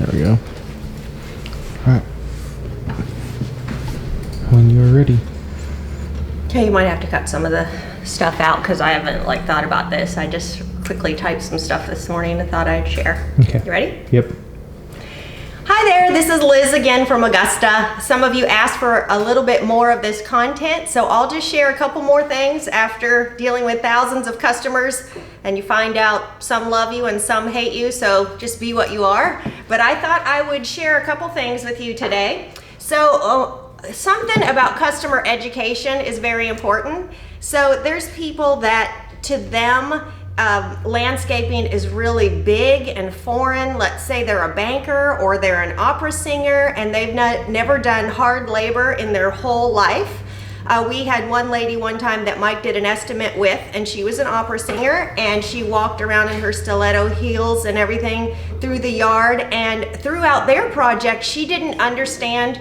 There we go. All right. When you're ready. Okay, you might have to cut some of the stuff out because I haven't thought about this. I just quickly typed some stuff this morning and thought I'd share. Okay. You ready? Yep. Hi there, this is Liz again from Augusta. Some of you asked for a little bit more of this content, so I'll just share a couple more things after dealing with thousands of customers, and you find out some love you and some hate you, so just be what you are. But I thought I would share a couple things with you today. So something about customer education is very important. So there's people that to them landscaping is really big and foreign. Let's say they're a banker or they're an opera singer and they've never done hard labor in their whole life. We had one lady one time that Mike did an estimate with, and she was an opera singer, and she walked around in her stiletto heels and everything through the yard, and throughout their project she didn't understand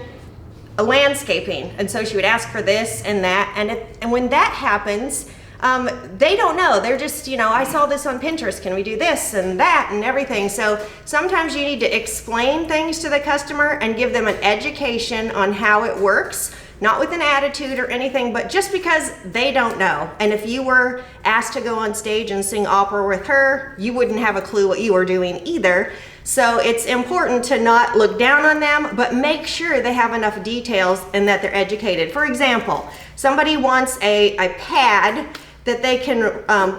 landscaping, and so she would ask for this and that, and when that happens, they don't know. They're just, I saw this on Pinterest. Can we do this and that and everything? So sometimes you need to explain things to the customer and give them an education on how it works, not with an attitude or anything, but just because they don't know. And if you were asked to go on stage and sing opera with her, you wouldn't have a clue what you were doing either. So it's important to not look down on them, but make sure they have enough details and that they're educated. For example, somebody wants a pad that they can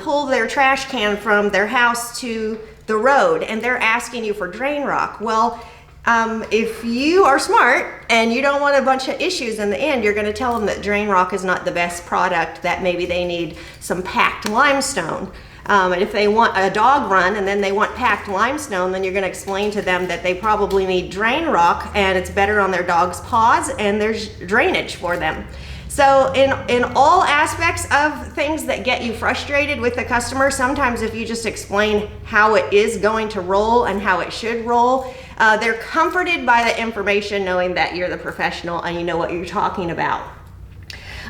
pull their trash can from their house to the road, and they're asking you for drain rock. Well, if you are smart and you don't want a bunch of issues in the end, you're going to tell them that drain rock is not the best product, that maybe they need some packed limestone. And if they want a dog run and then they want packed limestone, then you're going to explain to them that they probably need drain rock and it's better on their dog's paws and there's drainage for them. So in all aspects of things that get you frustrated with the customer, sometimes if you just explain how it is going to roll and how it should roll, they're comforted by the information, knowing that you're the professional and you know what you're talking about.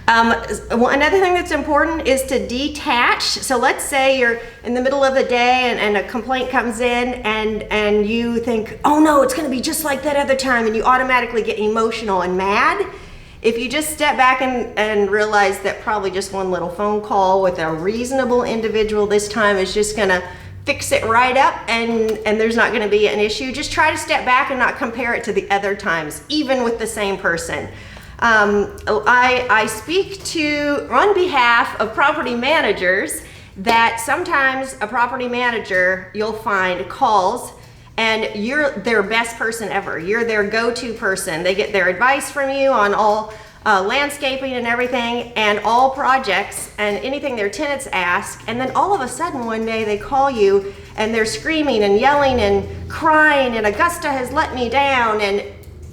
Another thing that's important is to detach. So let's say you're in the middle of the day and a complaint comes in and you think, oh no, it's going to be just like that other time, and you automatically get emotional and mad. If you just step back and realize that probably just one little phone call with a reasonable individual this time is just going to fix it right up, and there's not going to be an issue, just try to step back and not compare it to the other times, even with the same person. I speak on behalf of property managers that sometimes a property manager, you'll find, calls and you're their best person ever. You're their go-to person. They get their advice from you on all landscaping and everything and all projects and anything their tenants ask, and then all of a sudden one day they call you and they're screaming and yelling and crying and Augusta has let me down, and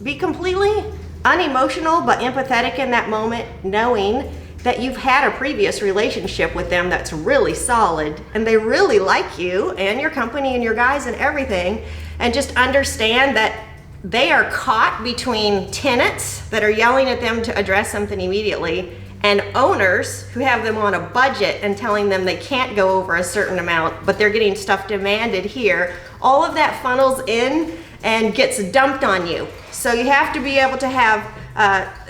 be completely unemotional but empathetic in that moment, knowing that you've had a previous relationship with them that's really solid and they really like you and your company and your guys and everything, and just understand that they are caught between tenants that are yelling at them to address something immediately and owners who have them on a budget and telling them they can't go over a certain amount, but they're getting stuff demanded here. All of that funnels in and gets dumped on you. So you have to be able to have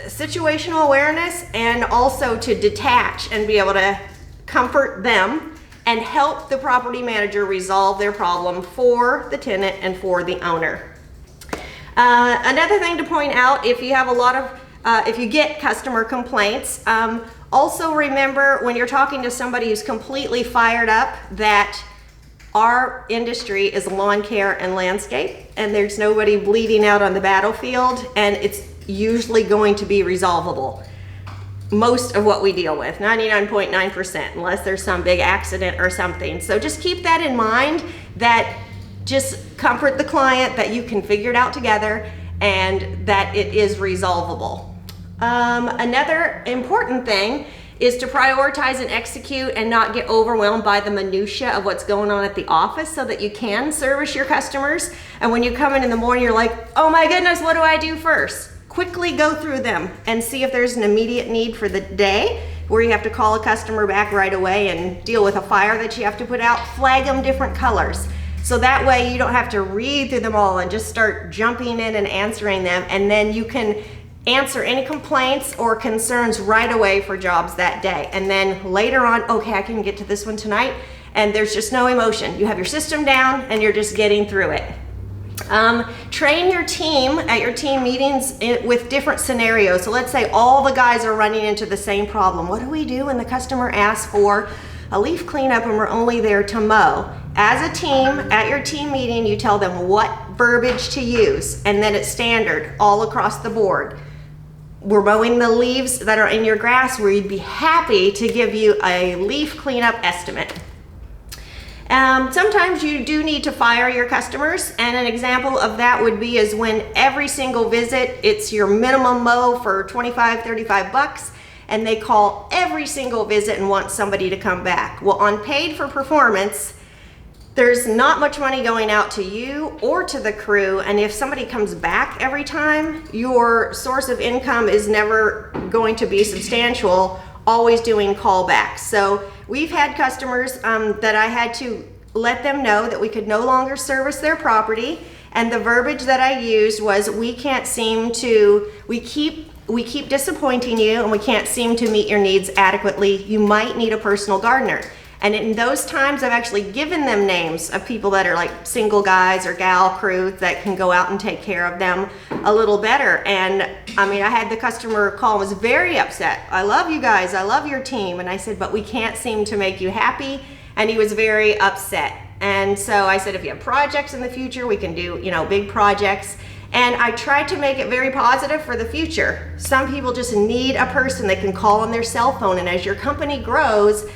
situational awareness and also to detach and be able to comfort them and help the property manager resolve their problem for the tenant and for the owner. Another thing to point out, if you have if you get customer complaints, also remember when you're talking to somebody who's completely fired up that our industry is lawn care and landscape, and there's nobody bleeding out on the battlefield, and it's usually going to be resolvable. Most of what we deal with, 99.9%, unless there's some big accident or something. So just keep that in mind, that just comfort the client that you can figure it out together and that it is resolvable. Another important thing is to prioritize and execute and not get overwhelmed by the minutia of what's going on at the office, so that you can service your customers. And when you come in the morning, you're like, oh my goodness, what do I do first? Quickly go through them and see if there's an immediate need for the day where you have to call a customer back right away and deal with a fire that you have to put out. Flag them different colors. So that way you don't have to read through them all and just start jumping in and answering them. And then you can answer any complaints or concerns right away for jobs that day. And then later on, okay, I can get to this one tonight. And there's just no emotion. You have your system down and you're just getting through it. Train your team at your team meetings with different scenarios. So let's say all the guys are running into the same problem. What do we do when the customer asks for a leaf cleanup and we're only there to mow? As a team, at your team meeting, you tell them what verbiage to use, and then it's standard all across the board. We're mowing the leaves that are in your grass. We'd be happy to give you a leaf cleanup estimate. Sometimes you do need to fire your customers, and an example of that would be is when every single visit, it's your minimum mow for 25, 35 bucks, and they call every single visit and want somebody to come back. Well, on paid for performance, there's not much money going out to you or to the crew, and if somebody comes back every time, your source of income is never going to be substantial, always doing callbacks. So we've had customers that I had to let them know that we could no longer service their property, and the verbiage that I used was, we keep disappointing you and we can't seem to meet your needs adequately. You might need a personal gardener. And in those times, I've actually given them names of people that are like single guys or gal crew that can go out and take care of them a little better. And I mean, I had the customer call and was very upset. I love you guys, I love your team. And I said, but we can't seem to make you happy. And he was very upset. And so I said, if you have projects in the future, we can do, big projects. And I tried to make it very positive for the future. Some people just need a person they can call on their cell phone. And as your company grows,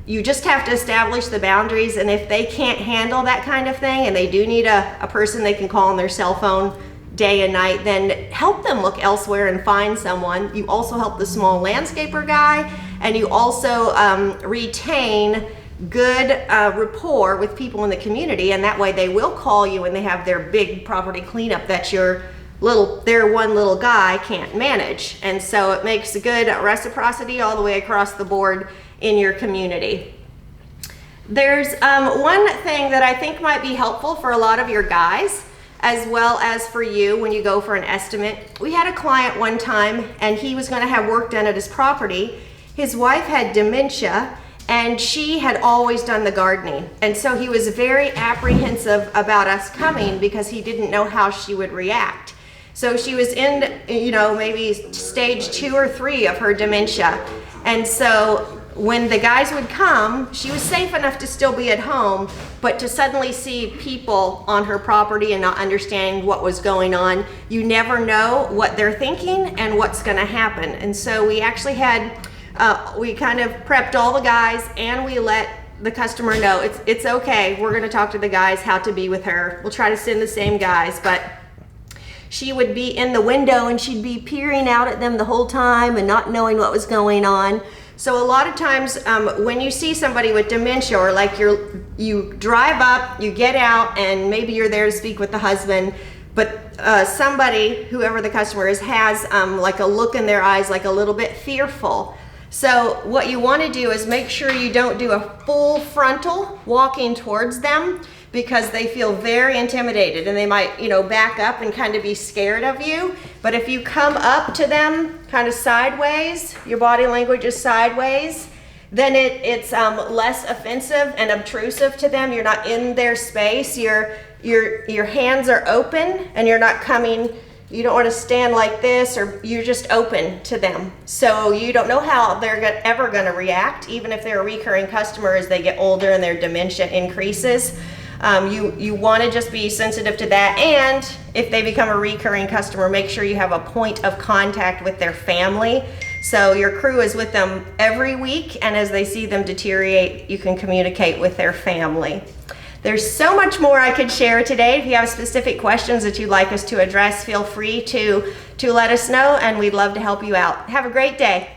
you just have to establish the boundaries, and if they can't handle that kind of thing and they do need a person they can call on their cell phone day and night, then help them look elsewhere and find someone. You also help the small landscaper guy, and you also retain good rapport with people in the community, and that way they will call you when they have their big property cleanup that their one little guy can't manage. And so it makes a good reciprocity all the way across the board in your community. There's one thing that I think might be helpful for a lot of your guys, as well as for you when you go for an estimate. We had a client one time, and he was going to have work done at his property. His wife had dementia, and she had always done the gardening. And so he was very apprehensive about us coming because he didn't know how she would react. So she was in, maybe stage 2 or 3 of her dementia. And so when the guys would come, she was safe enough to still be at home, but to suddenly see people on her property and not understanding what was going on, you never know what they're thinking and what's gonna happen. And so we actually had, we kind of prepped all the guys, and we let the customer know, it's okay, we're gonna talk to the guys how to be with her. We'll try to send the same guys, but she would be in the window and she'd be peering out at them the whole time and not knowing what was going on. So a lot of times when you see somebody with dementia, or like you drive up, you get out, and maybe you're there to speak with the husband, but somebody, whoever the customer is, has like a look in their eyes, like a little bit fearful. So what you want to do is make sure you don't do a full frontal walking towards them, because they feel very intimidated and they might, back up and kind of be scared of you. But if you come up to them kind of sideways, your body language is sideways, then it's less offensive and obtrusive to them. You're not in their space. Your hands are open, and you're not coming. You don't want to stand like this, or you're just open to them. So you don't know how they're ever going to react, even if they're a recurring customer as they get older and their dementia increases. You want to just be sensitive to that, and if they become a recurring customer, make sure you have a point of contact with their family. So your crew is with them every week, and as they see them deteriorate, you can communicate with their family. There's so much more I could share today. If you have specific questions that you'd like us to address, feel free to let us know, and we'd love to help you out. Have a great day.